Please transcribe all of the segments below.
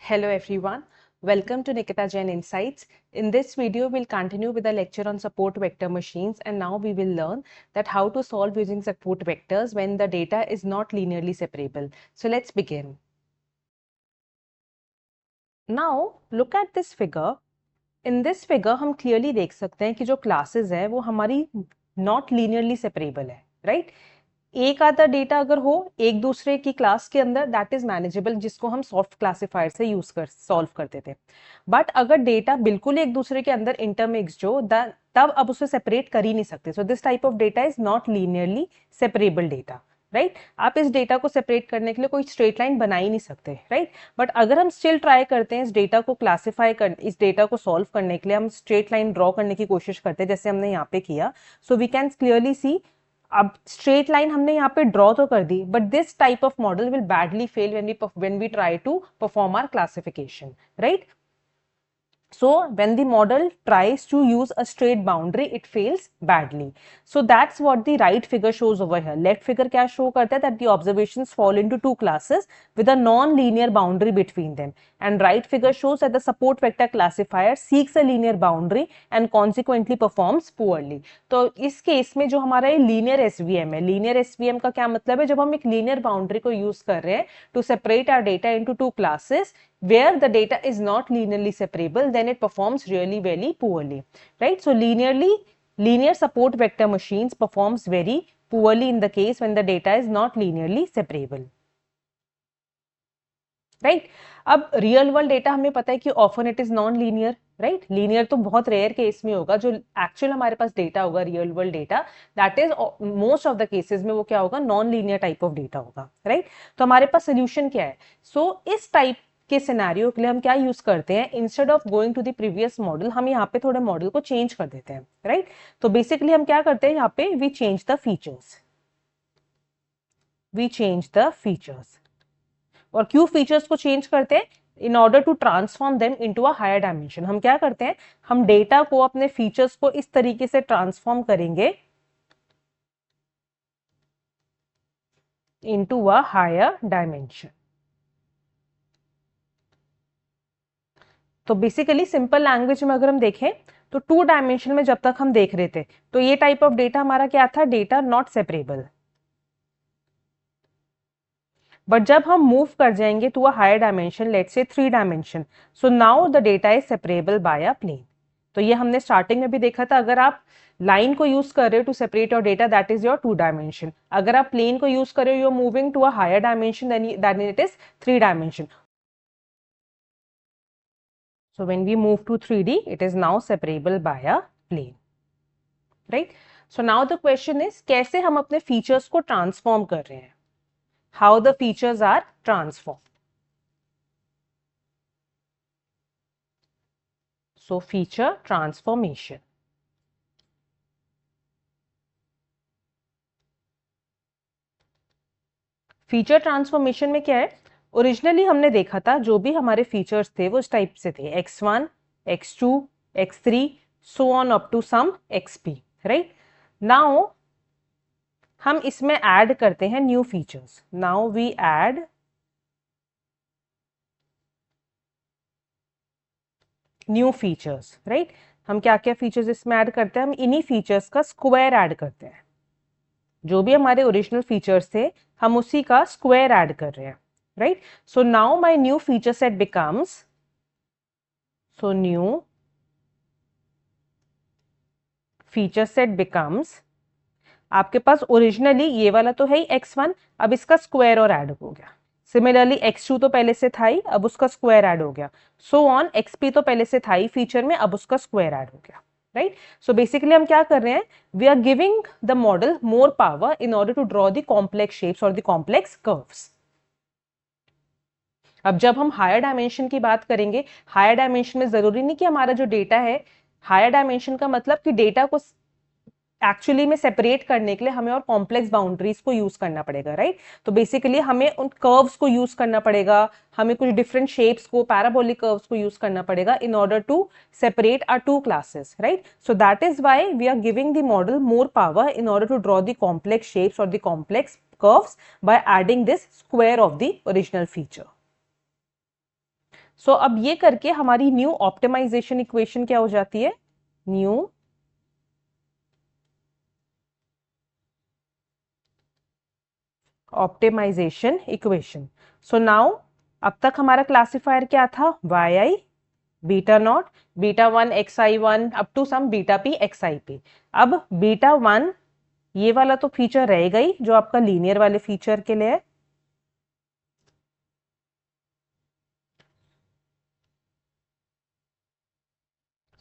Hello everyone, welcome to Nikita Jain Insights. In this video, we'll continue with the lecture on support vector machines, and now we will learn that how to solve using support vectors when the data is not linearly separable. So let's begin. Now look at this figure. In this figure हम clearly देख सकते हैं कि जो classes है वो हमारी not linearly separable है, right? एक आधा डेटा अगर हो एक दूसरे की क्लास के अंदर दैट इज मैनेजेबल, जिसको हम सॉफ्ट क्लासिफायर से यूज कर सॉल्व करते थे. बट अगर डेटा बिल्कुल एक दूसरे के अंदर इंटरमिक्स जो तब अब उसे सेपरेट कर ही नहीं सकते. So this type of data is not linearly separable data, right. आप इस डेटा को सेपरेट करने के लिए कोई स्ट्रेट लाइन बना ही नहीं सकते, राइट. बट अगर हम स्टिल ट्राई करते हैं इस डेटा को क्लासिफाई कर, इस डेटा को सॉल्व करने के लिए हम स्ट्रेट लाइन ड्रॉ करने की कोशिश करते हैं जैसे हमने यहाँ पे किया. So we can clearly see अब स्ट्रेट लाइन हमने यहाँ पे ड्रॉ तो कर दी, but this type of model will badly fail when we try to perform our classification, right? So when the model tries to use a straight boundary, it fails badly. So that's what the right figure shows over here. Left figure क्या show करता है that the observations fall into two classes with a non-linear boundary between them. And right figure shows that the support vector classifier seeks a linear boundary and consequently performs poorly. तो इस case में जो हमारा ये linear SVM है, linear SVM का क्या मतलब है? जब हम एक linear boundary को use कर रहे हैं to separate our data into two classes, where the data is not linearly separable, then it performs really very poorly, right? So linear support vector machines performs very poorly in the case when the data is not linearly separable, right? अब real world data हमें पता है कि often it is non linear, right. Linear तो बहुत rare case में होगा. जो एक्चुअल हमारे पास डेटा होगा real world data, that is most of the cases में वो क्या होगा, non linear type of data होगा, राइट. तो हमारे पास सोल्यूशन क्या है? सो इस टाइप के सिनेरियो के लिए हम क्या यूज करते हैं, instead of going to the previous model हम यहाँ पे थोड़े मॉडल को चेंज कर देते हैं, राइट. तो बेसिकली हम क्या करते हैं यहाँ पे, वी चेंज द फीचर्स. और क्यों फीचर्स को चेंज करते हैं? In order to transform them into a higher dimension. हम क्या करते हैं, हम डेटा को, अपने फीचर्स को इस तरीके से ट्रांसफॉर्म करेंगे इनटू अ हायर डायमेंशन. तो बेसिकली सिंपल लैंग्वेज में अगर हम देखें तो 2 डायमेंशन में जब तक हम देख रहे थे तो ये टाइप ऑफ डेटा हमारा क्या था, डेटा नॉट सेपरेबल. बट जब हम मूव कर जाएंगे to a higher dimension, let's say 3 dimension, so now the data is separable by a plane. तो ये हमने स्टार्टिंग में भी देखा था. अगर आप लाइन को यूज कर रहे हो to separate your data, that is your 2 dimension. अगर आप प्लेन को यूज कर रहे हो, you are moving to a higher dimension, then it is 3 dimension. So when we move to 3D, it is now separable by a plane, right? So now the question is, कैसे हम अपने features को transform कर रहे हैं? How the features are transformed? So feature transformation. Feature transformation में क्या है? ओरिजिनली हमने देखा था जो भी हमारे फीचर्स थे वो इस टाइप से थे, x1, x2, x3, so on up to some xp, right. Now हम इसमें ऐड करते हैं new features. Now we add new features, right. हम क्या क्या फीचर्स इसमें ऐड करते हैं, हम इन्हीं फीचर्स का स्क्वायर ऐड करते हैं. जो भी हमारे ओरिजिनल फीचर्स थे हम उसी का स्क्वायर ऐड कर रहे हैं, right? So now my new feature set becomes, so new feature set becomes, आपके पास ओरिजिनली ये वाला तो है ही x1, अब इसका स्क्वायर और ऐड हो गया. सिमिलरली x2 तो पहले से था ही, अब उसका स्क्वायर ऐड हो गया. सो ऑन xp तो पहले से था ही फीचर में, अब उसका स्क्वायर ऐड हो गया, राइट. सो बेसिकली हम क्या कर रहे हैं, we are giving the model more power in order to draw the complex shapes और द कॉम्प्लेक्स कर्व्स. अब जब हम हायर डायमेंशन की बात करेंगे, हायर डायमेंशन में जरूरी नहीं कि हमारा जो डेटा है, हायर डायमेंशन का मतलब कि डेटा को एक्चुअली में सेपरेट करने के लिए हमें और कॉम्प्लेक्स बाउंड्रीज को यूज करना पड़ेगा, राइट. तो बेसिकली हमें उन कर्व्स को यूज करना पड़ेगा, हमें कुछ डिफरेंट शेप्स को, पैराबोलिक कर्व्स को यूज करना पड़ेगा in order to separate our 2 classes, right. So that is why we are giving the model more power in order to draw the complex shapes और the complex curves by adding this square of the original feature. So अब ये करके हमारी new optimization equation क्या हो जाती है, new optimization equation. So now अब तक हमारा क्लासिफायर क्या था, Y I beta naught beta one X I one up to sum beta P X I P. अब बीटा वन ये वाला तो फीचर रहेगा ही जो आपका लीनियर वाले फीचर के लिए है।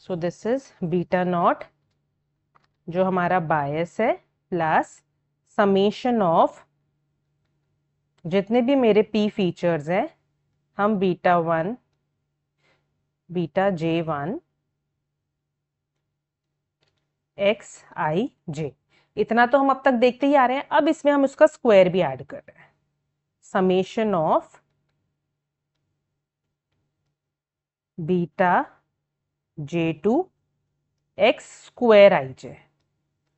सो दिस इज बीटा नॉट जो हमारा बायस है प्लस समेशन ऑफ जितने भी मेरे पी फीचर्स हैं, हम बीटा वन बीटा जे वन एक्स आई जे, इतना तो हम अब तक देखते ही आ रहे हैं। अब इसमें हम उसका स्क्वायर भी ऐड कर रहे हैं, summation of beta j two x square i j,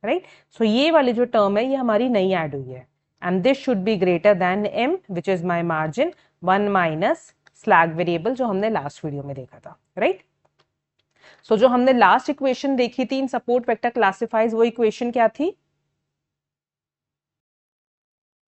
right. So ये वाली जो टर्म है ये हमारी नई ऐड हुई है, and this should be greater then m which is my margin 1 minus slag variable जो हमने लास्ट वीडियो में देखा था, राइट। सो जो हमने लास्ट इक्वेशन देखी थी इन सपोर्ट वेक्टर क्लासिफाइज, वो इक्वेशन क्या थी,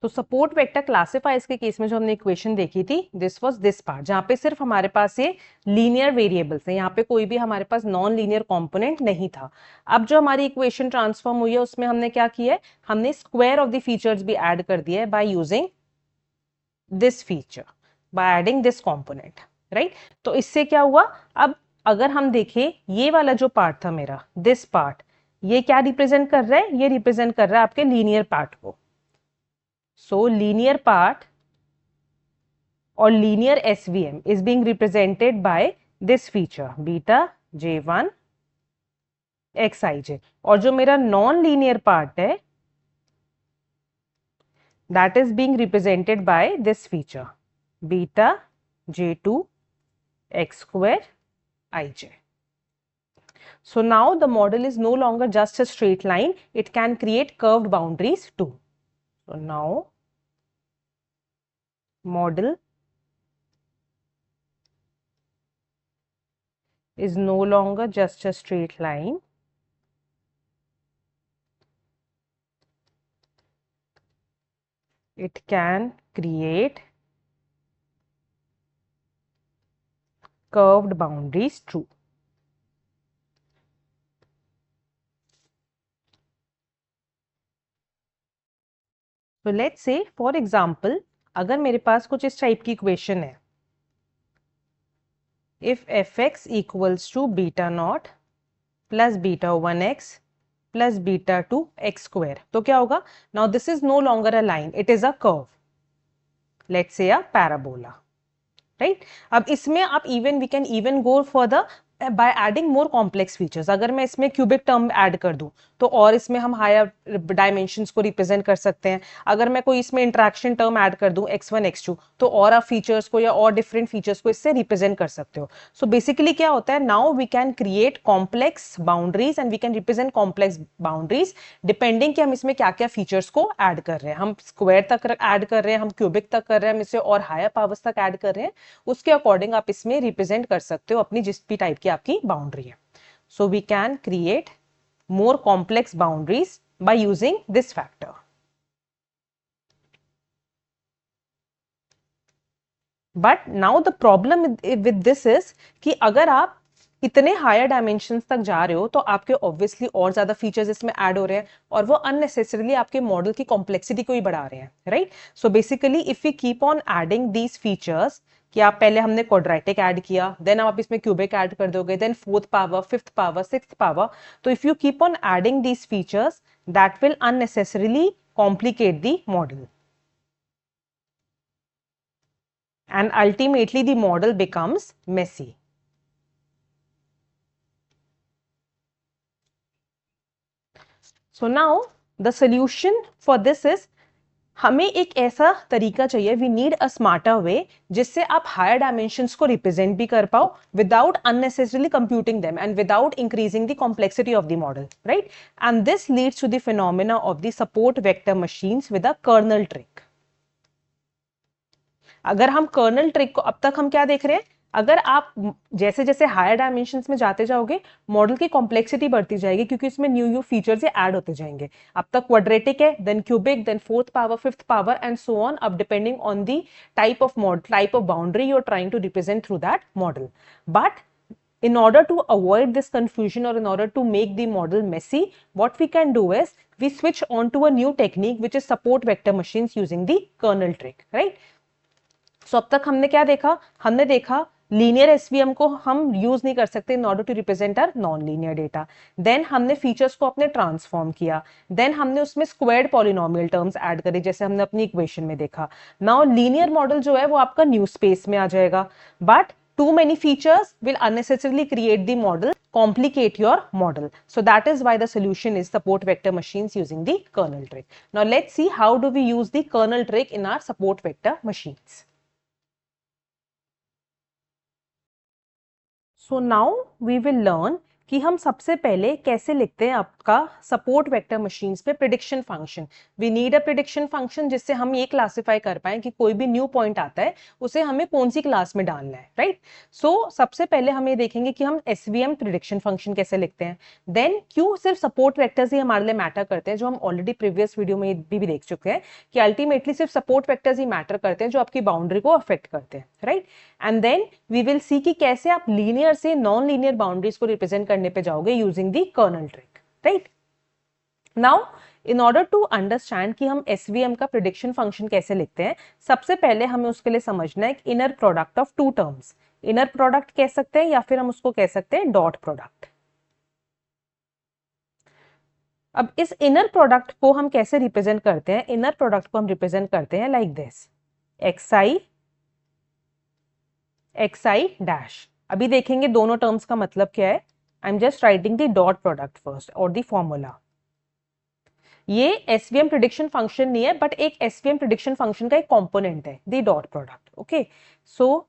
तो सपोर्ट वेक्टर क्लासिफाइज के केस में जो हमने इक्वेशन देखी थी, दिस वाज दिस पार्ट जहां पे सिर्फ हमारे पास ये लीनियर वेरिएबल्स हैं, यहाँ पे कोई भी हमारे पास नॉन लीनियर कंपोनेंट नहीं था। अब जो हमारी इक्वेशन ट्रांसफॉर्म हुई है उसमें हमने क्या किया है, हमने स्क्वायर ऑफ द फीचर्स भी ऐड कर दिया है by using this feature, bye adding this component, right. तो इससे क्या हुआ, अब अगर हम देखें ये वाला जो पार्ट था मेरा, दिस पार्ट, ये क्या रिप्रेजेंट कर रहा है, ये रिप्रेजेंट कर रहा है आपके लीनियर पार्ट को। So linear part or linear SVM is being represented by this feature beta J1 Xij, और जो मेरा नॉन लीनियर पार्ट है that is being represented by this feature beta J2 X square Ij. So now the model is no longer just a straight line, it can create curved boundaries too. So now model is no longer just a straight line, it can create curved boundaries too. So let's say for example अगर मेरे पास कुछ इस type की equation है, if fx equals to beta naught plus beta 1x plus beta 2 x square, तो क्या होगा, now this is no longer a line, it is a curve, let's say a parabola, right। अब इसमें आप we can even go further by adding more complex features। अगर मैं इसमें cubic term add कर दूं तो और इसमें हम हायर डायमेंशंस को रिप्रेजेंट कर सकते हैं। अगर मैं कोई इसमें इंटरेक्शन टर्म ऐड कर दूं x1 x2 तो और आप फीचर्स को या और डिफरेंट फीचर्स को इससे रिप्रेजेंट कर सकते हो। सो बेसिकली क्या होता है, now we can create complex boundaries and we can represent complex boundaries depending कि हम इसमें क्या क्या फीचर्स को ऐड कर रहे हैं। हम स्क्वायर तक ऐड कर रहे हैं, हम क्यूबिक तक कर रहे हैं, हम इसे और हायर पावर्स तक ऐड कर रहे हैं, उसके अकॉर्डिंग आप इसमें रिप्रेजेंट कर सकते हो अपनी जिस भी टाइप की आपकी बाउंड्री है। So we can create more complex boundaries by using this factor. But now the problem with this is कि अगर आप इतने हायर डायमेंशंस तक जा रहे हो तो आपके ऑब्वियसली और ज्यादा फीचर्स इसमें ऐड हो रहे हैं और वो अननेसेसरीली आपके मॉडल की कॉम्प्लेक्सिटी को ही बढ़ा रहे हैं, right. So basically if we keep on adding these features, कि आप पहले हमने क्वाड्रेटिक ऐड किया, देन आप इसमें क्यूबिक ऐड कर दोगे, then fourth power, fifth power, sixth power, तो if you keep on adding these features that will unnecessarily complicate the model and ultimately the model becomes messy. So now the solution for this is, हमें एक ऐसा तरीका चाहिए, we need a smarter way जिससे आप higher dimensions को represent भी कर पाओ without unnecessarily computing them and without increasing the complexity of the model, right. And this leads to the phenomena of the support vector machines with a kernel trick. अगर हम colonel trick को, अब तक हम क्या देख रहे हैं, अगर आप जैसे जैसे हायर डायमेंशंस में जाते जाओगे मॉडल की कॉम्प्लेक्सिटी बढ़ती जाएगी, क्योंकि इसमें न्यू फीचर्स ऐड होते जाएंगे। अब तक क्वाड्रेटिक है, then cubic, then fourth power, fifth power and so on, अब depending on the type of boundary you are trying to represent through that model. But in order to avoid this confusion, or in order to make the model messy, what we can do is we switch on to a new technique which is support vector machines using the kernel trick, right? So अब तक हमने क्या देखा? हमने देखा linear SVM को हम use नहीं कर सकते in order to represent our non linear data. Then हमने फीचर्स को अपने ट्रांसफॉर्म किया, देन हमने उसमें स्क्वायर्ड पॉलिनोमियल टर्म्स ऐड करे, जैसे हमने अपनी इक्वेशन में देखा। नाउ लीनियर मॉडल जो है वो आपका न्यू स्पेस में आ जाएगा, but too many features will unnecessarily create the model, complicate your model. So that is why the solution is support vector machines using the kernel trick. Now let's see how do we use the kernel trick in our support vector machines. So now we will learn कि हम सबसे पहले कैसे लिखते हैं आपका support vector machines पे prediction function. We need a prediction function जिससे हम ये क्लासिफाई कर पाए कि कोई भी न्यू पॉइंट आता है उसे हमें कौन सी क्लास में डालना है, राइट? सो सबसे पहले हम ये देखेंगे कि हम एसवीएम प्रिडिक्शन फंक्शन कैसे लिखते हैं। देन क्यों सिर्फ सपोर्ट वेक्टर्स ही हमारे लिए मैटर करते हैं, जो हम ऑलरेडी प्रीवियस वीडियो में भी देख चुके हैं कि अल्टीमेटली सिर्फ सपोर्ट वेक्टर्स ही मैटर करते हैं जो आपकी बाउंड्री को अफेक्ट करते हैं, right? And then we will see कि कैसे आप लीनियर से नॉन लीनियर बाउंड्रीज को रिप्रेजेंट करने पे जाओगे using the kernel trick, right? Now in order to understand कि हम एसवीएम का प्रिडिक्शन फंक्शन कैसे लिखते हैं, सबसे पहले हमें उसके लिए समझना है कि inner product of two terms. Inner product कह सकते हैं या फिर हम उसको कह सकते हैं डॉट प्रोडक्ट। अब इस इनर प्रोडक्ट को हम कैसे रिप्रेजेंट करते हैं? इनर प्रोडक्ट को हम रिप्रेजेंट करते हैं लाइक दिस, xi डैश। अभी देखेंगे दोनों टर्म्स का मतलब क्या है। I am just writing the dot product first और द फॉर्मूला। ये एसवीएम प्रिडिक्शन फंक्शन नहीं है, बट एक एसवीएम प्रिडिक्शन फंक्शन का एक कंपोनेंट है the dot product. Okay, so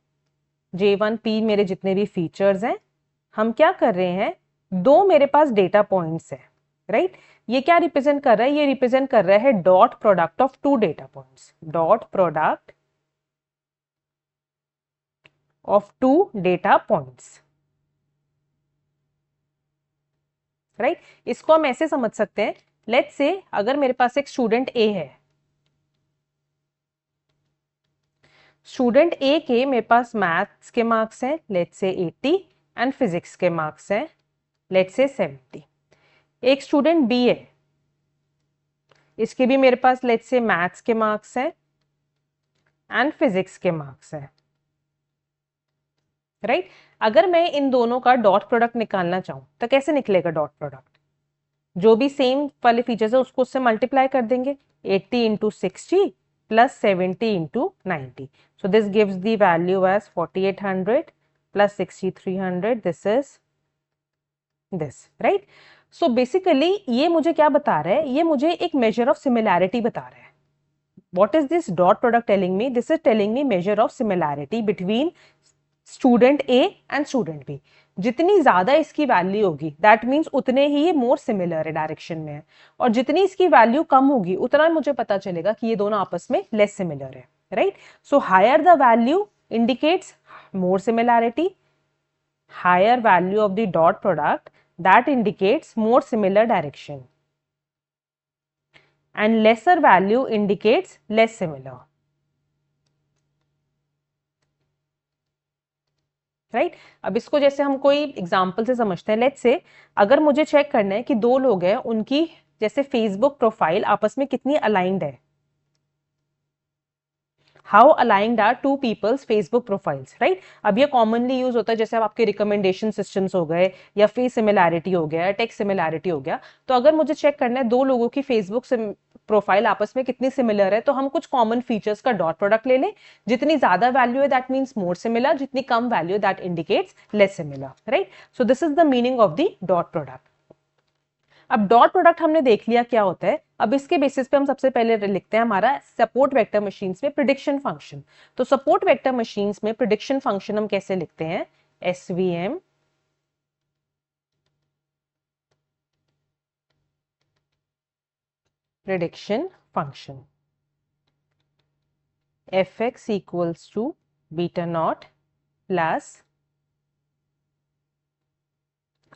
J1P मेरे जितने भी फीचर्स हैं, हम क्या कर रहे हैं, दो मेरे पास डेटा पॉइंट्स है, राइट? ये क्या रिप्रेजेंट कर रहा है? ये रिप्रेजेंट कर रहा है dot product of two data points, dot product of two data points, right? इसको हम ऐसे समझ सकते हैं, लेट्स से अगर मेरे पास एक स्टूडेंट ए है, स्टूडेंट ए के मेरे पास मैथ्स के मार्क्स हैं लेट्स से 80 एंड फिजिक्स के मार्क्स हैं लेट्स से 70। एक स्टूडेंट बी है, इसके भी मेरे पास लेट्स से मैथ्स के मार्क्स हैं एंड फिजिक्स के मार्क्स हैं, राइट? अगर मैं इन दोनों का डॉट प्रोडक्ट निकालना चाहूं तो कैसे निकलेगा डॉट प्रोडक्ट? जो भी सेम वाले फीचर्स है उसको उससे मल्टीप्लाई कर देंगे, 80 into 60 plus 70 into 90। So this gives the value as 4800 plus 6300, this is this, right? So basically ये मुझे क्या बता रहा है? ये मुझे एक मेजर ऑफ सिमिलैरिटी बता रहा है। What is this dot product telling me? This is telling me measure of similarity between student A and student B. जितनी ज्यादा इसकी वैल्यू होगी दैट मीन्स उतने ही ये मोर सिमिलर है डायरेक्शन में है, और जितनी इसकी वैल्यू कम होगी उतना मुझे पता चलेगा कि ये दोनों आपस में लेस सिमिलर है, right? So higher the value indicates more similarity, higher value of the dot product that indicates more similar direction, and lesser value indicates less similar, right? अब इसको जैसे हम कोई एग्जांपल से समझते हैं, लेट्स से अगर मुझे चेक करना है कि दो लोग हैं, उनकी जैसे फेसबुक प्रोफाइल आपस में कितनी अलाइंड है, how aligned are two people's Facebook profiles, right? अब ये कॉमनली यूज होता है जैसे अब आपके रिकमेंडेशन सिस्टम्स हो गए, या फेस सिमिलैरिटी हो गया, टेक्स्ट सिमिलैरिटी हो गया। तो अगर मुझे चेक करना है दो लोगों की फेसबुक प्रोफाइल आपस में कितनी सिमिलर है, तो हम कुछ कॉमन फीचर्स का डॉट प्रोडक्ट ले लें। जितनी ज्यादा वैल्यू है दैट मीन्स मोर सिमिलर, जितनी कम value that indicates less similar, right? So this is the meaning of the dot product. अब डॉट प्रोडक्ट हमने देख लिया क्या होता है। अब इसके बेसिस पे हम सबसे पहले लिखते हैं हमारा सपोर्ट वेक्टर मशीन्स में प्रिडिक्शन फंक्शन। तो सपोर्ट वेक्टर मशीन्स में प्रिडिक्शन फंक्शन हम कैसे लिखते हैं? SVM prediction function, fx equals to beta naught plus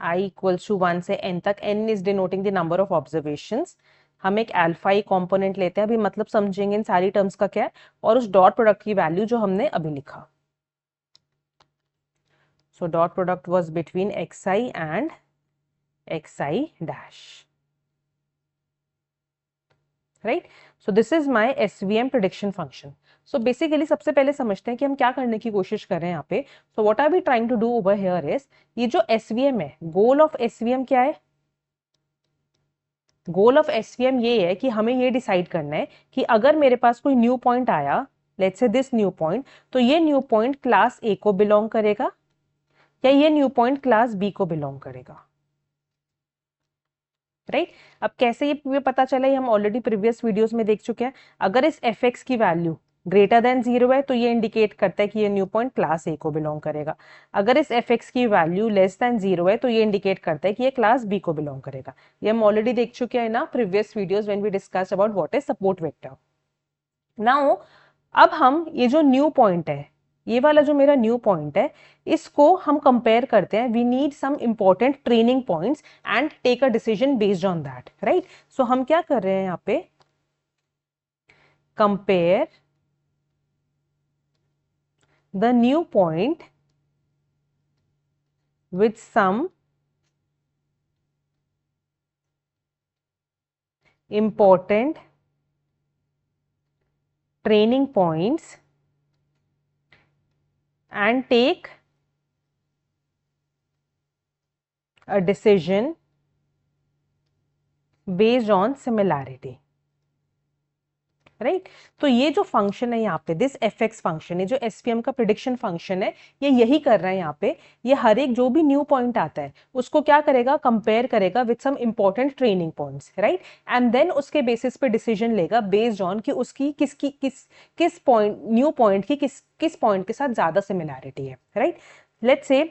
i equals to 1 से n तक, n is denoting the number of observations. हम एक अल्फा ई कॉम्पोनेंट लेते हैं, अभी मतलब समझेंगे इन सारी टर्म्स का क्या है, और उस डॉट प्रोडक्ट की वैल्यू जो हमने अभी लिखा। So dot product was between xi and xi dash, right. So this is my SVM prediction function. So basically सबसे पहले समझते हैं कि हम क्या करने की कोशिश कर रहे हैं यहाँ पे। So what are we trying to do over here is, ये जो SVM है, गोल ऑफ SVM क्या है? गोल ऑफ SVM ये है कि हमें ये डिसाइड करना है कि अगर मेरे पास कोई न्यू पॉइंट आया, let's say this new point, तो ये न्यू पॉइंट क्लास A को बिलोंग करेगा या ये न्यू पॉइंट क्लास B को बिलोंग करेगा, राइट। अब कैसे ये पता चला, ये हम ऑलरेडी प्रीवियस वीडियोस में देख चुके हैं। अगर इस fx की वैल्यू ग्रेटर देन 0 है तो ये इंडिकेट करता है कि ये न्यू पॉइंट क्लास A को बिलोंग करेगा। अगर इस fx की वैल्यू लेस देन 0 है तो ये इंडिकेट करता है कि ये क्लास B को बिलोंग करेगा। ये हम ऑलरेडी देख चुके हैं ना previous videos when we discuss about what is support vector. Now अब हम ये जो न्यू पॉइंट है, ये वाला जो मेरा न्यू पॉइंट है, इसको हम कंपेयर करते हैं। We need some important training points and take a decision based on that, right. So हम क्या कर रहे हैं यहाँ पे, compare the new point with some important training points and take a decision based on similarity, right. तो ये जो फंक्शन है यहाँ पे, दिस fx फंक्शन है, जो SVM का प्रिडिक्शन फंक्शन है, ये यही कर रहा है यहाँ पे। ये हर एक जो भी न्यू पॉइंट आता है उसको क्या करेगा, कंपेयर करेगा with some important training points, right. And then उसके बेसिस पे डिसीजन लेगा बेस्ड ऑन कि उसकी किस पॉइंट, न्यू पॉइंट की किस पॉइंट के साथ ज्यादा सिमिलैरिटी है, राइट। लेट्स से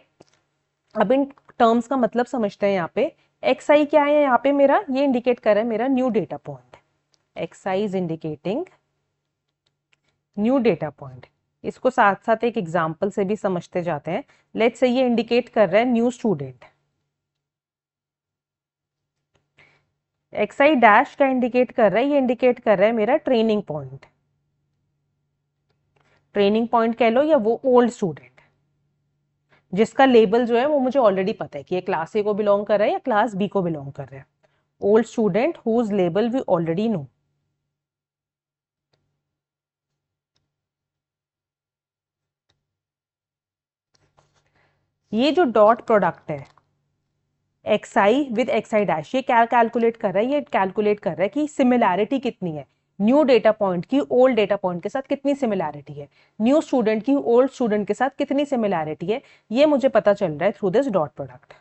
अब इन टर्म्स का मतलब समझते हैं। यहाँ पे xi क्या है, यहाँ पे मेरा ये इंडिकेट कर रहा है मेरा new data point. xi is indicating new data point. इसको साथ साथ एक एग्जांपल से भी समझते जाते हैं। लेट्स से ये इंडिकेट कर रहा है न्यू स्टूडेंट। xi डैश का इंडिकेट कर रहा है, ये इंडिकेट कर रहा है मेरा ट्रेनिंग पॉइंट। ट्रेनिंग पॉइंट कह लो या वो ओल्ड स्टूडेंट जिसका लेबल जो है वो मुझे ऑलरेडी पता है कि ये क्लास A को बिलोंग कर रहा है या क्लास B को बिलोंग कर रहा है। Old student whose label we already know. ये जो डॉट प्रोडक्ट है xi विद xi डैश, ये क्या कैलकुलेट कर रहा है, ये कैलकुलेट कर रहा है कि सिमिलैरिटी कितनी है न्यू डेटा पॉइंट की ओल्ड डेटा पॉइंट के साथ, कितनी सिमिलैरिटी है न्यू स्टूडेंट की ओल्ड स्टूडेंट के साथ, कितनी सिमिलैरिटी है। ये मुझे पता चल रहा है through this dot product.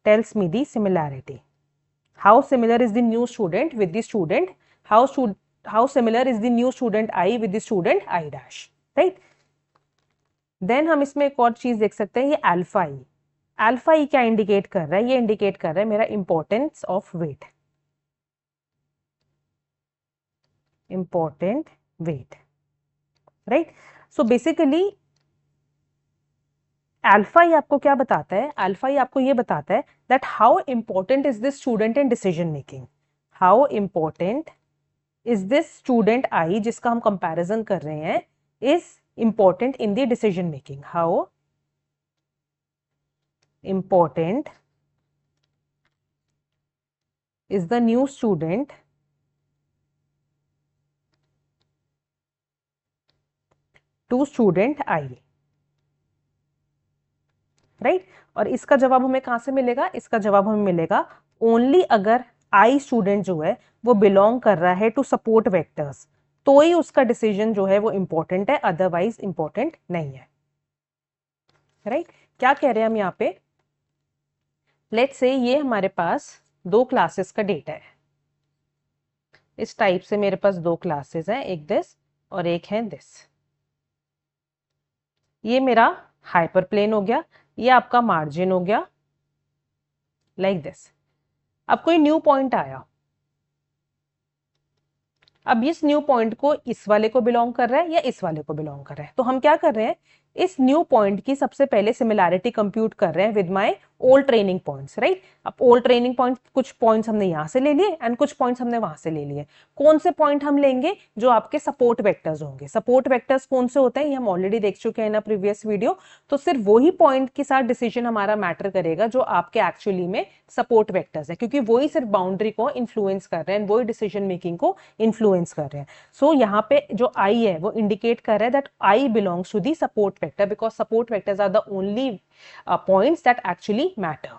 Tells me the similarity, how similar is the new student with the student, how similar is the new student i with the student i dash, right. Then हम इसमें एक और चीज देख सकते हैं, ये alpha ई। Alpha ई क्या इंडिकेट कर रहा है, ये इंडिकेट कर रहा है मेरा importance of weight, important weight, right. So basically alpha i आपको क्या बताता है, अल्फा ई आपको ये बताता है that how important is this student in decision making, how important is this student I जिसका हम कंपैरिजन कर रहे हैं, is important in the decision making, how important is the new student to student I, right. और इसका जवाब हमें कहां से मिलेगा, इसका जवाब हमें मिलेगा ओनली अगर I स्टूडेंट जो है वो बिलोंग कर रहा है टू सपोर्ट वेक्टर्स, तो ही उसका डिसीजन जो है वो इंपॉर्टेंट है, अदरवाइज इंपॉर्टेंट नहीं है, राइट। क्या कह रहे हैं हम यहाँ पे, लेट्स से ये हमारे पास दो क्लासेस का डेटा है। इस टाइप से मेरे पास दो क्लासेस हैं, एक दिस और एक है दिस। ये मेरा हाइपर प्लेन हो गया, ये आपका मार्जिन हो गया, लाइक दिस। अब कोई न्यू पॉइंट आया, अब इस न्यू पॉइंट को इस वाले को बिलोंग कर रहा है या इस वाले को बिलोंग कर रहा है, तो हम क्या कर रहे हैं, इस न्यू पॉइंट की सबसे पहले सिमिलैरिटी कंप्यूट कर रहे हैं with my old training points, right. अब ओल्ड ट्रेनिंग पॉइंट, कुछ पॉइंट्स हमने यहां से ले लिए एंड कुछ पॉइंट्स हमने वहां से ले लिए। कौन से पॉइंट हम लेंगे? जो आपके सपोर्ट वेक्टर्स होंगे। सपोर्ट वेक्टर्स कौन से होते हैं ये हम ऑलरेडी देख चुके हैं ना प्रीवियस वीडियो। तो सिर्फ वही पॉइंट के साथ डिसीजन हमारा मैटर करेगा जो आपके एक्चुअली में सपोर्ट वेक्टर्स है, क्योंकि वही सिर्फ बाउंड्री को इन्फ्लुएंस कर रहे हैं, वही डिसीजन मेकिंग को इन्फ्लुएंस कर रहे हैं। सो यहाँ पे जो आई है वो इंडिकेट कर रहा है that I belongs to the support vector, because support vectors are the only points that actually matter.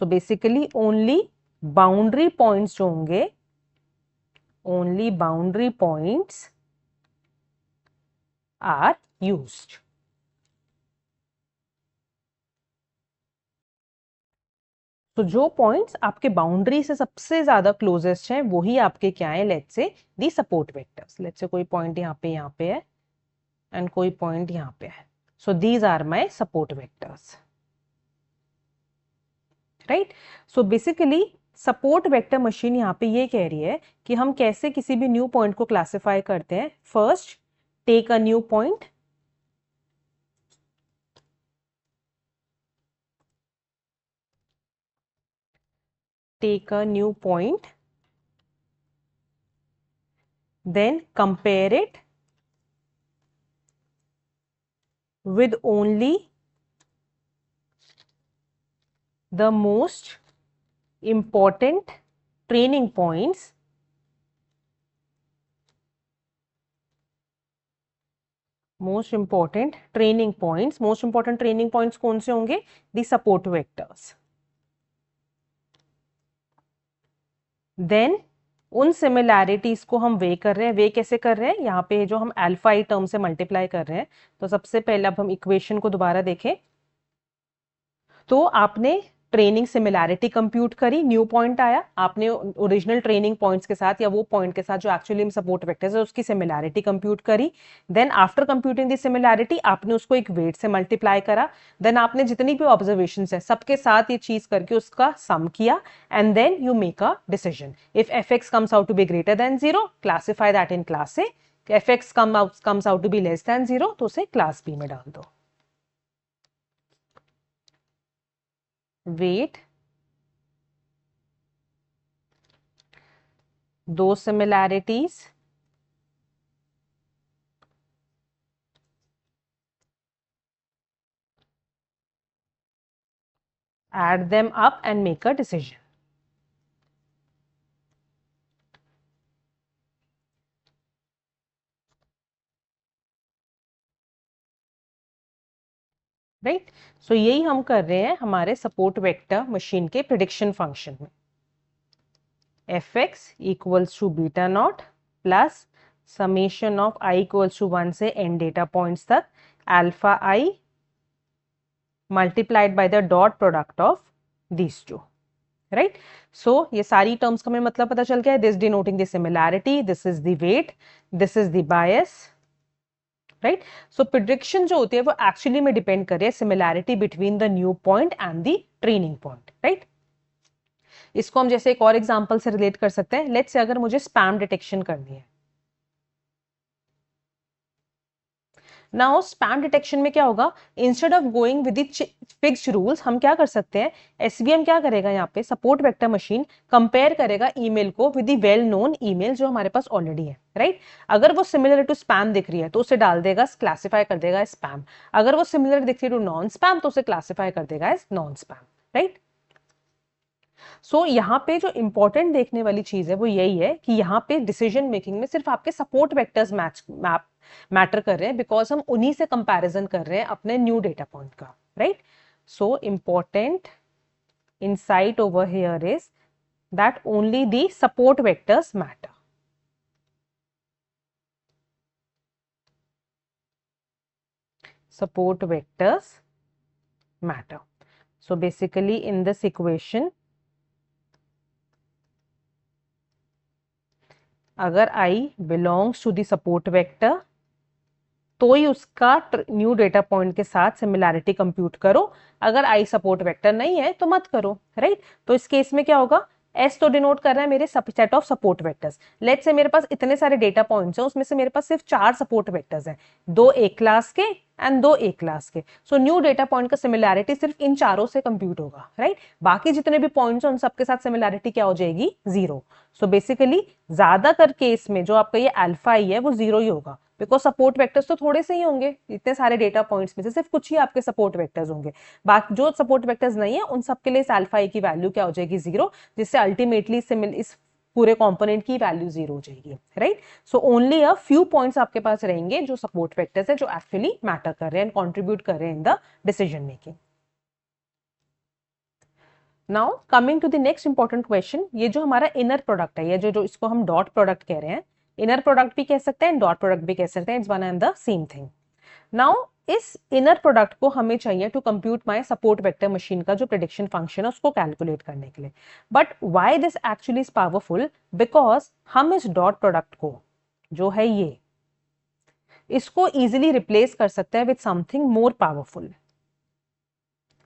So basically only boundary points जो होंगे, only boundary points are used. तो जो पॉइंट्स आपके बाउंड्री से सबसे ज्यादा क्लोजेस्ट हैं वही आपके क्या है, let's say the support vectors. Let's say कोई पॉइंट यहाँ पे है एंड कोई पॉइंट यहाँ पे है। So these are my support vectors, right. So basically support vector machine यहाँ पे ये कह रही है कि हम कैसे किसी भी न्यू पॉइंट को क्लासिफाई करते हैं। First, take a new point, take a new point, then compare it with only the most important training points most important training points कौन से होंगे? the support vectors। देन उन सिमिलैरिटीज को हम वे कर रहे हैं। वे कैसे कर रहे हैं? यहाँ पे जो हम अल्फा आई टर्म से मल्टीप्लाई कर रहे हैं। तो सबसे पहले अब हम इक्वेशन को दोबारा देखें। तो आपने ट्रेनिंग सिमिलैरिटी कंप्यूट करी, न्यू पॉइंट आया, आपने ओरिजिनल ट्रेनिंग पॉइंट्स के साथ या वो पॉइंट के साथ जो एक्चुअली सपोर्ट वेक्टर्स है उसकी सिमिलैरिटी कंप्यूट करी। देन आफ्टर कंप्यूटिंग दी सिमिलैरिटी आपने उसको एक वेट से मल्टीप्लाई करा। देन आपने जितनी भी ऑब्जर्वेशंस है सबके साथ ये चीज करके उसका सम किया and then you make a decision. If F X comes out to be greater than 0, classify that in class A. F X comes out to be less than 0 तो उसे क्लास बी में डाल दो। Wait दो similarities, add them up and make a decision। Right. So यही हम कर रहे हैं हमारे सपोर्ट वेक्टर मशीन के प्रिडिक्शन फंक्शन में। F x equals to beta not plus summation of i equals to 1 से n डेटा पॉइंट्स तक alpha i multiplied by the dot product of these two, right. So ये सारी terms का हमें मतलब पता चल गया है। This denoting the similarity, this is the weight, this is the bias, right. So prediction जो होती है वो एक्चुअली में डिपेंड कर रही है similarity between the new point and the training point, right. इसको हम जैसे एक और एग्जांपल से रिलेट कर सकते हैं। लेट्स से अगर मुझे स्पैम डिटेक्शन करनी है, नाउ स्पैम डिटेक्शन में क्या होगा, instead of going with the fixed rules हम क्या कर सकते हैं, एसवीएम क्या करेगा, यहाँ पे सपोर्ट वेक्टर मशीन कंपेयर करेगा ईमेल को with the well known email जो हमारे पास ऑलरेडी है, राइट। अगर वो सिमिलर टू स्पैम दिख रही है तो उसे डाल देगा, क्लासिफाई कर देगा स्पैम। अगर वो सिमिलर दिख रही है टू नॉन स्पैम तो उसे क्लासिफाई कर देगा एज नॉन स्पैम, राइट। सो यहाँ पे जो इंपॉर्टेंट देखने वाली चीज है वो यही है कि यहाँ पे डिसीजन मेकिंग में सिर्फ आपके सपोर्ट वेक्टर्स मैटर कर रहे हैं, बिकॉज हम उन्हीं से कंपैरिजन कर रहे हैं अपने न्यू डेटा पॉइंट का, right. So important insight over here is that only the support vectors matter. Support vectors matter. So basically in this equation, अगर I belongs to the support vector तो ही उसका new data point के साथ similarity compute करो। अगर I support vector नहीं है तो मत करो, राइट। तो इस केस में क्या होगा, एस तो डिनोट कर रहा है मेरे set of support vectors. Let's say मेरे पास इतने सारे डेटा पॉइंट्स हैं, उसमें से मेरे पास सिर्फ 4 सपोर्ट वेक्टर्स हैं, 2 एक क्लास के एंड 2 एक क्लास के। सो न्यू डेटा पॉइंट का सिमिलैरिटी सिर्फ इन चारों से कंप्यूट होगा, राइट। बाकी जितने भी पॉइंट्स हैं उन सबके साथ सिमिलैरिटी क्या हो जाएगी, 0। सो बेसिकली ज्यादातर केस में जो आपका ये अल्फा आई है वो 0 ही होगा, बिकॉज सपोर्ट वेक्टर्स तो थोड़े से ही होंगे, इतने सारे डेटा पॉइंट्स में से सिर्फ कुछ ही आपके सपोर्ट वेक्टर्स होंगे। बाकी जो सपोर्ट वेक्टर्स नहीं है उन सबके लिए अल्फा आई की वैल्यू क्या हो जाएगी, 0, जिससे अल्टीमेटली इस पूरे कंपोनेंट की वैल्यू 0 हो जाएगी, right. So only a few points आपके पास रहेंगे जो सपोर्ट वेक्टर्स है, जो एक्चुअली मैटर कर रहे हैं एंड कंट्रीब्यूट कर रहे हैं in the decision making. Now coming to the next important question, ये जो हमारा इनर प्रोडक्ट है, ये जो इसको हम डॉट प्रोडक्ट कह रहे हैं, इनर प्रोडक्ट भी कह सकते हैं, डॉट प्रोडक्ट भी कह सकते हैं, it's one and the same thing. Now इस इनर प्रोडक्ट को हमें चाहिए to compute my support vector machine का जो प्रेडिक्शन फंक्शन है उसको कैलकुलेट करने के लिए। But why this actually is powerful, because हम इस डॉट प्रोडक्ट को जो है ये, इसको इजीली रिप्लेस कर सकते हैं with something more powerful.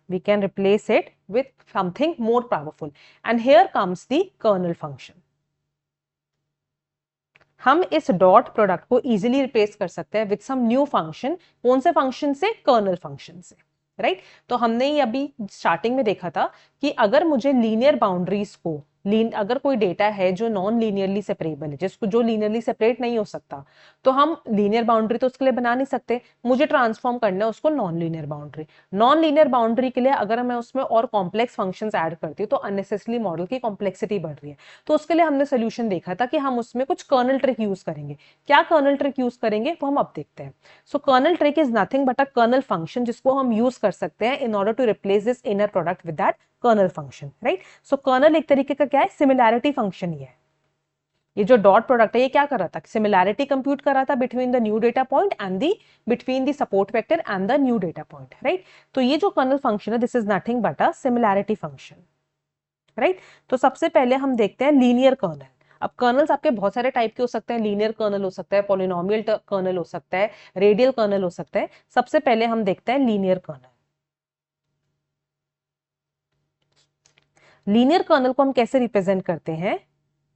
We can replace it with something more powerful, and here comes the kernel function. हम इस डॉट प्रोडक्ट को इजीली रिप्लेस कर सकते हैं विद सम न्यू फंक्शन। कौन से फंक्शन से, कर्नल फंक्शन से, राइट। तो हमने ये अभी स्टार्टिंग में देखा था कि अगर मुझे लीनियर बाउंड्रीज को, अगर कोई डेटा है जो नॉन लीनियरली सेपरेबल है, जिसको जो लीनियरली सेपरेट नहीं हो सकता, तो हम लीनियर बाउंड्री तो उसके लिए बना नहीं सकते, मुझे ट्रांसफॉर्म करना है उसको non linear boundary. Non linear boundary के लिए अगर मैं उसमें और कॉम्प्लेक्स फंक्शंस ऐड करती हूँ तो अननेसेसरी मॉडल की कॉम्प्लेक्सिटी बढ़ रही है। तो उसके लिए हमने सोल्यूशन देखा था कि हम उसमें कुछ कर्नल ट्रिक यूज करेंगे। क्या कर्नल ट्रिक यूज करेंगे वो हम अब देखते हैं। So kernel trick is nothing but a kernel function, जिसको हम यूज कर सकते हैं in order to replace this inner product with that kernel function, right. So kernel एक तरीके का क्या है, सिमिलैरिटी फंक्शन ही है। ये जो डॉट प्रोडक्ट है ये क्या कर रहा था, सिमिलैरिटी कंप्यूट कर रहा था between the new data point and the between the support vector and the new data point, right. तो ये जो कर्नल फंक्शन है this is nothing but a similarity function, right. तो सबसे पहले हम देखते हैं लीनियर कर्नल। अब कर्नल्स आपके बहुत सारे टाइप के हो सकते हैं, लीनियर कर्नल हो सकता है, पॉलिनोमियल कर्नल हो सकता है, रेडियल कर्नल हो सकता है। सबसे पहले हम देखते हैं लीनियर कर्नल। लीनियर कर्नल को हम कैसे रिप्रेजेंट करते हैं,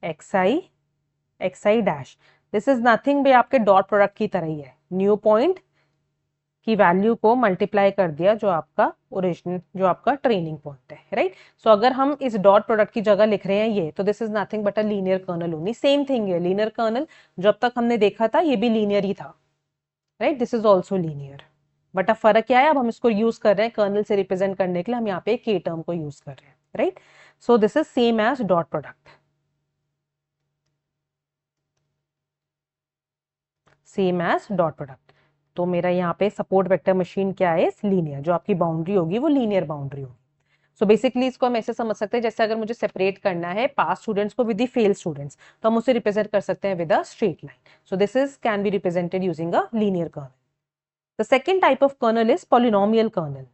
xi dash, this is nothing भी आपके डॉट प्रोडक्ट की तरह ही है, न्यू पॉइंट की वैल्यू को मल्टीप्लाई कर दिया जो आपका ओरिजिनल, जो आपका ट्रेनिंग पॉइंट है, राइट। सो अगर हम इस डॉट प्रोडक्ट की जगह लिख रहे हैं ये, तो this is nothing but a linear kernel only. Same thing है, लीनियर कर्नल जो अब तक हमने देखा था ये भी लीनियर ही था, right. This is also linear, but अब फर्क क्या है, अब हम इसको यूज कर रहे हैं कर्नल से रिप्रेजेंट करने के लिए, हम यहाँ पे के टर्म को यूज कर रहे हैं, right. So this is same as dot product, same as dot product. तो मेरा यहाँ पे सपोर्ट वेक्टर मशीन क्या है, लीनियर, जो आपकी बाउंड्री होगी वो लीनियर बाउंड्री होगी। सो बेसिकली इसको हम ऐसे समझ सकते हैं, जैसे अगर मुझे सेपरेट करना है पास स्टूडेंट्स को विद द फेल स्टूडेंट्स, तो हम उसे रिप्रेजेंट कर सकते हैं with a straight line. So this is can be represented using a linear kernel. The second type of kernel is polynomial kernel.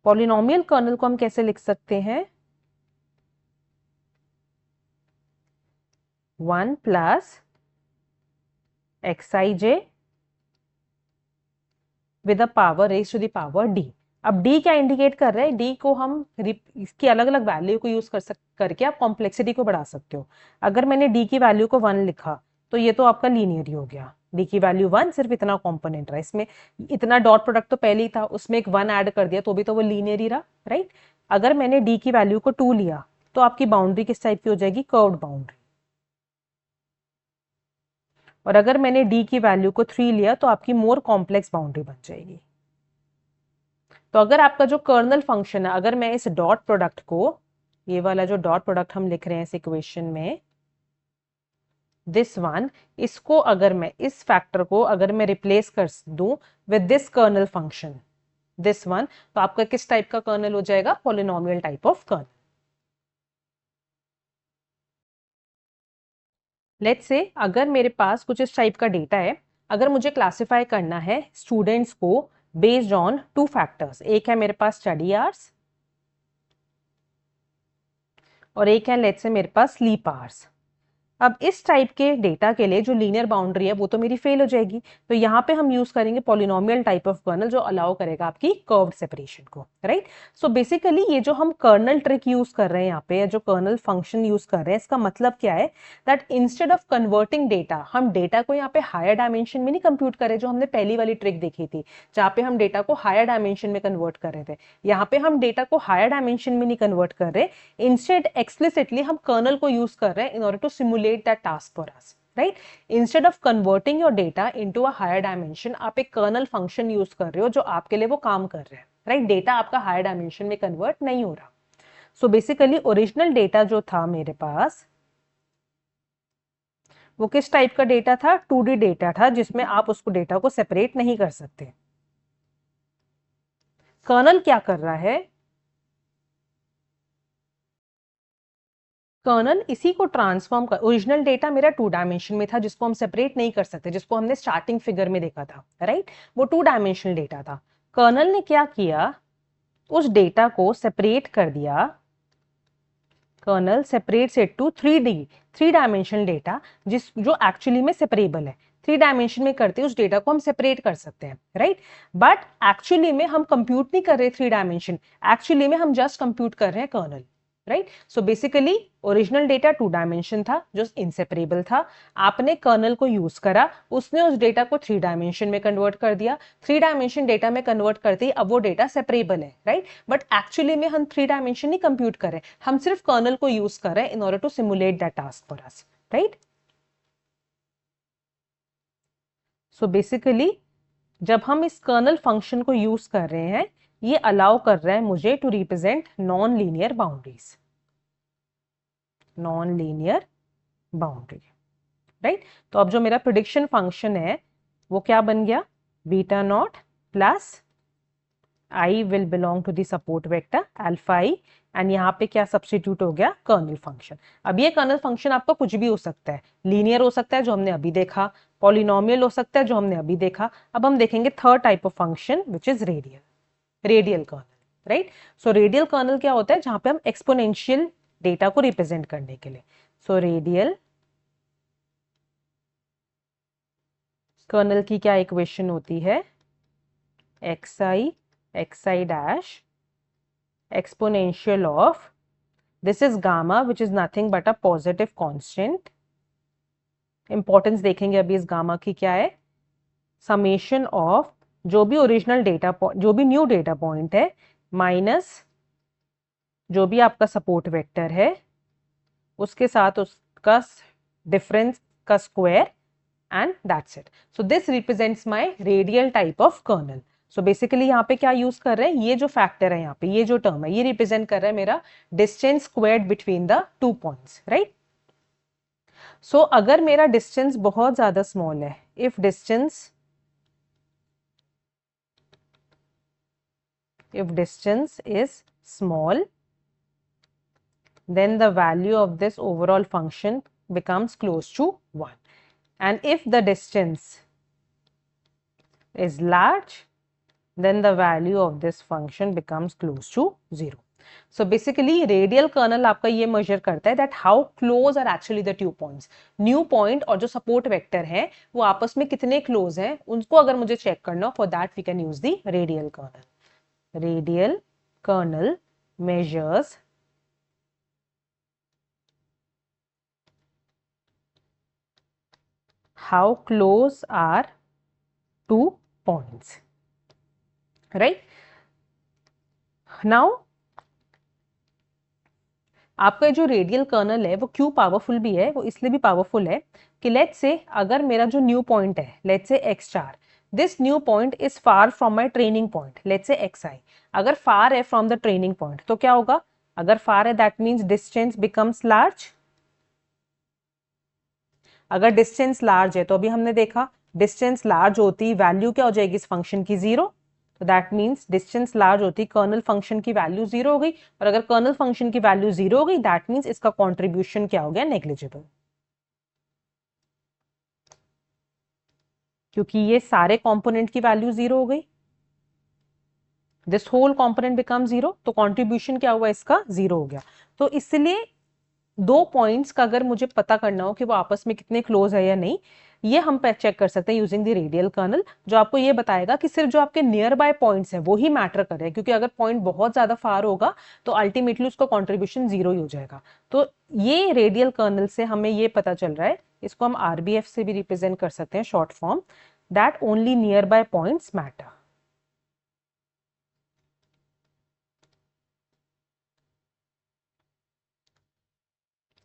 Polynomial kernel को हम कैसे लिख सकते हैं, 1 plus xij with a power raise to the power d। अब d क्या indicate कर रहा है, d को हम इसकी अलग अलग वैल्यू को यूज करके आप कॉम्प्लेक्सिटी को बढ़ा सकते हो। अगर मैंने d की वैल्यू को 1 लिखा तो ये तो आपका लीनियर ही हो गया, d की वैल्यू 1, सिर्फ इतना कॉम्पोनेंट रहा इसमें, इतना डॉट प्रोडक्ट तो पहले ही था, उसमें एक 1 ऐड कर दिया तो भी तो वो लीनियर ही रहा, राइट। अगर मैंने d की वैल्यू को 2 लिया तो आपकी बाउंड्री किस टाइप की हो जाएगी, कर्व्ड बाउंड्री। और अगर मैंने d की वैल्यू को 3 लिया तो आपकी मोर कॉम्प्लेक्स बाउंड्री बन जाएगी। तो अगर आपका जो कर्नल फंक्शन है, अगर मैं इस डॉट प्रोडक्ट को, ये वाला जो डॉट प्रोडक्ट हम लिख रहे हैं इस इक्वेशन में, दिस वन, इसको अगर मैं इस फैक्टर को अगर मैं रिप्लेस कर दूं with this kernel function, this one, तो आपका किस टाइप का कर्नल हो जाएगा, polynomial type of kernel. Let's say अगर मेरे पास कुछ इस टाइप का डेटा है, अगर मुझे क्लासिफाई करना है स्टूडेंट्स को बेस्ड ऑन 2 फैक्टर्स, एक है मेरे पास स्टडी आवर्स और एक है लेट्स से मेरे पास स्लीप आवर्स। अब इस टाइप के डेटा के लिए जो लीनियर बाउंड्री है वो तो मेरी फेल हो जाएगी, तो यहाँ पे हम यूज करेंगे पॉलिनोमियल टाइप ऑफ कर्नल जो अलाउ करेगा आपकी कर्व्ड सेपरेशन को, राइट। सो बेसिकली ये जो हम कर्नल ट्रिक यूज कर रहे हैं यहाँ पे, या जो कर्नल फंक्शन यूज कर रहे हैं, इसका मतलब क्या है that instead of converting data, हम डेटा को यहाँ पे हायर डायमेंशन में नहीं कंप्यूट करें जो हमने पहली वाली ट्रिक देखी थी जहाँ पे हम डेटा को हायर डायमेंशन में कन्वर्ट कर रहे थे। यहाँ पे हम डेटा को हायर डायमेंशन में नहीं कन्वर्ट कर रहे, इंस्टेड एक्सप्लिसिटली हम कर्नल को यूज कर रहे हैं in order to simulate that task for us, right? Instead of converting your data into a higher dimension, आप एक kernel function use कर रहे हो जो आपके लिए वो काम कर रहे हैं, right? Data आपका higher dimension में convert नहीं हो रहा। So basically original data जो था मेरे पास वो किस टाइप का डेटा था? 2D डेटा था जिसमें आप उसको डेटा को सेपरेट नहीं कर सकते। कर्नल क्या कर रहा है? कर्नल इसी को ट्रांसफॉर्म कर, ओरिजिनल डेटा मेरा 2 डायमेंशन में था जिसको हम सेपरेट नहीं कर सकते, जिसको हमने स्टार्टिंग फिगर में देखा था, राइट? वो 2 डायमेंशनल डेटा था। कर्नल ने क्या किया, उस डेटा को सेपरेट कर दिया। Kernel separates it to 3 dimensional data जो एक्चुअली में सेपरेबल है। 3 डायमेंशन में करते उस डेटा को हम सेपरेट कर सकते हैं, राइट? बट एक्चुअली में हम कंप्यूट नहीं कर रहे 3 डायमेंशन, एक्चुअली में हम जस्ट कंप्यूट कर रहे हैं kernel, right? So basically original data 2 dimension था जो इनसेपरेबल था, आपने कर्नल को यूज करा, उसने उस डेटा को 3 डायमेंशन में कन्वर्ट कर दिया। 3 डायमेंशन डेटा में कन्वर्ट करते ही अब वो डेटा सेपरेबल है, राइट? बट एक्चुअली में हम 3 डायमेंशन नहीं कंप्यूट कर रहे, हम सिर्फ कर्नल को यूज कर रहे हैं in order to simulate that task for us, right? So basically जब हम इस कर्नल फंक्शन को यूज कर रहे हैं, ये अलाउ कर रहा है मुझे to represent non linear boundaries, non linear boundary, right? तो अब जो मेरा प्रिडिक्शन फंक्शन है वो क्या बन गया, beta not plus I will belong to the support vector alpha I, and यहाँ पे क्या सब्स्टिट्यूट हो गया, कर्नल फंक्शन। अब ये कर्नल फंक्शन आपका कुछ भी हो सकता है, लीनियर हो सकता है जो हमने अभी देखा, पॉलिनोमियल हो सकता है जो हमने अभी देखा। अब हम देखेंगे third type of function which is radial kernel, right? So radial kernel क्या होता है, जहां पे हम एक्सपोनेंशियल डेटा को रिप्रेजेंट करने के लिए, सो रेडियल कर्नल की क्या इक्वेशन होती है, xi dash exponential of, this is gamma which is nothing but a positive constant, importance देखेंगे अभी इस गामा की क्या है, समेशन ऑफ जो भी ओरिजिनल डेटा पॉइंट, जो भी न्यू डेटा पॉइंट है, माइनस जो भी आपका सपोर्ट वेक्टर है उसके साथ उसका डिफरेंस का square, and that's it. So this represents my radial type of kernel. So basically यहाँ पे क्या यूज कर रहे हैं, ये जो फैक्टर है यहाँ पे, ये जो टर्म है, ये रिप्रेजेंट कर रहा है मेरा distance squared between the 2 points, right? So अगर मेरा डिस्टेंस बहुत ज्यादा स्मॉल है, if distance is small, then the value of this overall function becomes close to 1. And if the distance is large, then the value of this function becomes close to 0. So basically radial kernel आपका ये measure करता है that how close are actually the 2 points. New point और जो support vector है वो आपस में कितने close हैं, उनको अगर मुझे check करना, for that we can use the radial kernel. Radial kernel measures how close are 2 points, right? Now आपका जो रेडियल कर्नल है वो क्यों पावरफुल भी है, वो इसलिए भी पावरफुल है कि लेट्स से अगर मेरा जो न्यू पॉइंट है, let's say x star, this new point is far from my training point, let's say xi, अगर फार है फ्रॉम द ट्रेनिंग पॉइंट तो क्या होगा, अगर फार है that means distance becomes large. अगर डिस्टेंस लार्ज है तो अभी हमने देखा डिस्टेंस लार्ज होती वैल्यू क्या हो जाएगी इस फंक्शन की, 0, तो दैट मींस डिस्टेंस लार्ज होती कर्नल फंक्शन की वैल्यू 0 हो गई, और अगर कर्नल फंक्शन की वैल्यू 0 हो गई दैट मींस इसका कंट्रीब्यूशन क्या हो गया, नेग्लिजिबल, क्योंकि ये सारे कंपोनेंट की वैल्यू 0 हो गई, दिस होल कंपोनेंट बिकम 0, तो कंट्रीब्यूशन क्या हुआ इसका, 0 हो गया। तो इसलिए दो पॉइंट्स का अगर मुझे पता करना हो कि वो आपस में कितने क्लोज है या नहीं, ये हम चेक कर सकते हैं यूजिंग द रेडियल कर्नल, जो आपको ये बताएगा कि सिर्फ जो आपके नियर बाय पॉइंट्स है वो ही मैटर कर रहे हैं, क्योंकि अगर पॉइंट बहुत ज्यादा फार होगा तो अल्टीमेटली उसका कॉन्ट्रीब्यूशन जीरो ही हो जाएगा। तो ये रेडियल कर्नल से हमें ये पता चल रहा है, इसको हम आरबीएफ से भी रिप्रेजेंट कर सकते हैं short form, that only nearby points matter.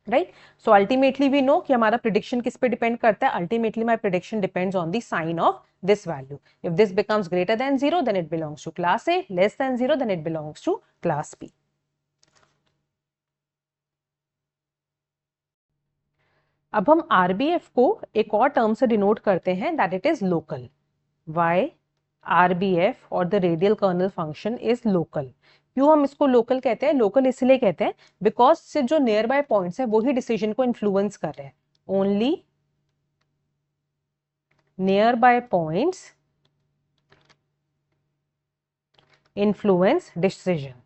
Right, so ultimately we know कि हमारा प्रिडिक्शन किस पे डिपेंड करता है, ultimately my prediction depends on the sign of this value. If this becomes greater than 0 then it belongs to class A, less than 0 then it belongs to class B. अब हम RBF को एक और term से denote करते हैं, that it is local. Why RBF और the radial kernel function is local. क्यों हम इसको लोकल कहते हैं? लोकल इसलिए कहते हैं बिकॉज से जो नियर बाय पॉइंट्स है वो ही डिसीजन को इन्फ्लुएंस कर रहे हैं। Only nearby points influence decision.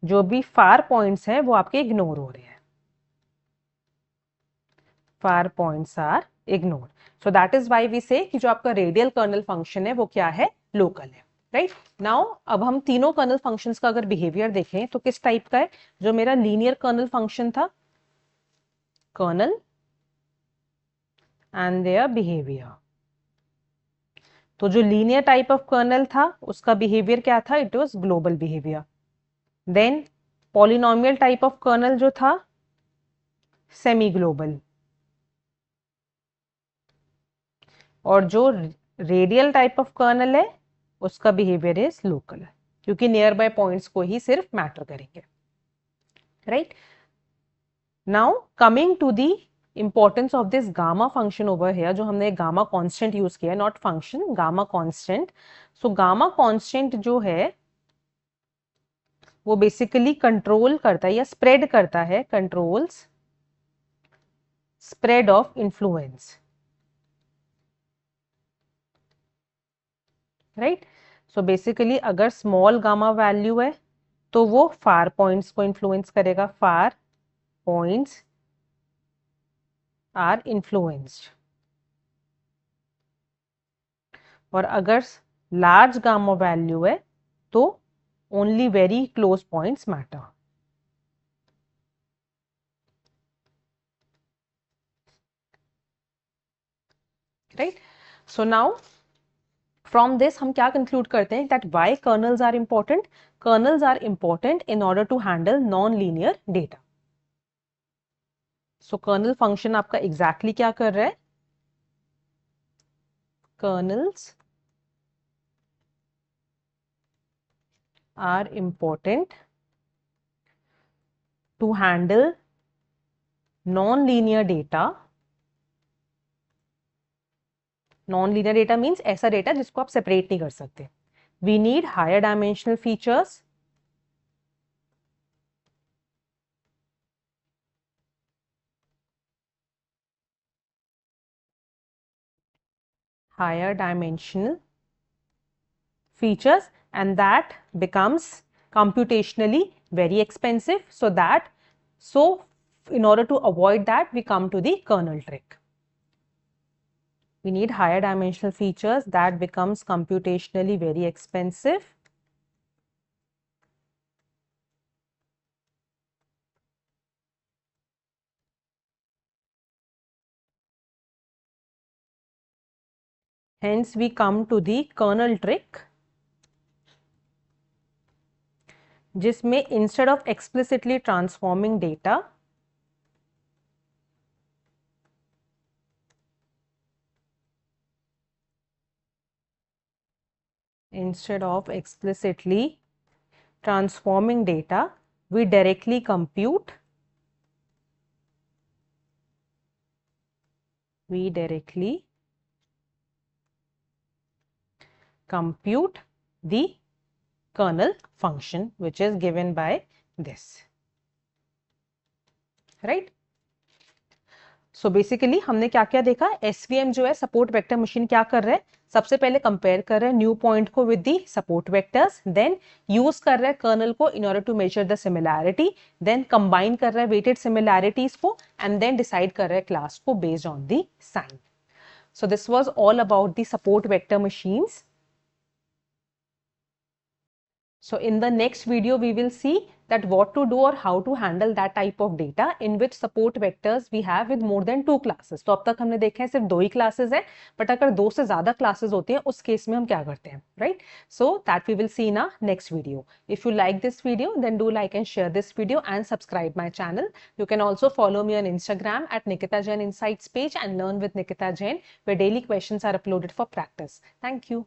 जो भी फार पॉइंट्स हैं वो आपके इग्नोर हो रहे हैं। Far points are ignore, so that is why we say कि जो आपका रेडियल कर्नल फंक्शन है वो क्या है? लोकल है। राइट, नाउ अब हम तीनों कर्नल फंक्शंस का अगर बिहेवियर देखें तो किस टाइप का है? जो मेरा लीनियर कर्नल फंक्शन था, कर्नल एंड देयर बिहेवियर। तो जो लीनियर टाइप ऑफ कर्नल था उसका बिहेवियर क्या था? It was global behaviour. Then polynomial type of kernel जो था, सेमी ग्लोबल। और जो रेडियल टाइप ऑफ कर्नल है उसका बिहेवियर इज लोकल, क्योंकि नियर बाय पॉइंट्स को ही सिर्फ मैटर करेंगे। Right, now coming to the importance of this gamma function over here, जो हमने गामा कांस्टेंट यूज किया, not function, gamma constant. So gamma constant जो है वो बेसिकली कंट्रोल करता है या स्प्रेड करता है, controls spread of influence. Right, so basically अगर स्मॉल गामा वैल्यू है तो वो फार पॉइंट्स को इन्फ्लुएंस करेगा, फार पॉइंट्स आर इन्फ्लुएंस्ड। और अगर लार्ज गामा वैल्यू है तो only very close points matter. Right, so now from this हम क्या कंक्लूड करते हैं? That why kernels are important? Kernels are important in order to handle non linear data. So kernel function आपका exactly क्या कर रहा है? कर्नल्स are important to handle non-linear data. Non-linear data means ऐसा डेटा जिसको आप सेपरेट नहीं कर सकते. We need higher dimensional features. Higher dimensional features, and that becomes computationally very expensive. So in order to avoid that, we come to the kernel trick. We need higher dimensional features, that becomes computationally very expensive. Hence we come to the kernel trick, जिसमें instead of explicitly transforming data, we directly compute the kernel function which is given by this. Right? So basically हमने क्या क्या देखा? SVM जो है, support vector machine, क्या कर रहा है? सबसे पहले कंपेयर कर रहे हैं न्यू पॉइंट को with the support vectors, then use कर रहे हैं कर्नल को in order to measure the similarity, then combine कर रहे हैं वेटेड सिमिलैरिटीज को, एंड देन डिसाइड कर रहे हैं क्लास को based on the sign. So this was all about the support vector machines. So in the next video, we will see that what to do or how to handle that type of data in which support vectors we have with more than 2 classes. तो अब तक हमने देखा है सिर्फ 2 ही classes है, but अगर 2 से ज़्यादा classes होती हैं उस केस में हम क्या करते हैं, right? So that we will see in our next video. If you like this video, then do like and share this video and subscribe my channel. You can also follow me on Instagram at Nikita Jain Insights page and learn with Nikita Jain, where daily questions are uploaded for practice. Thank you.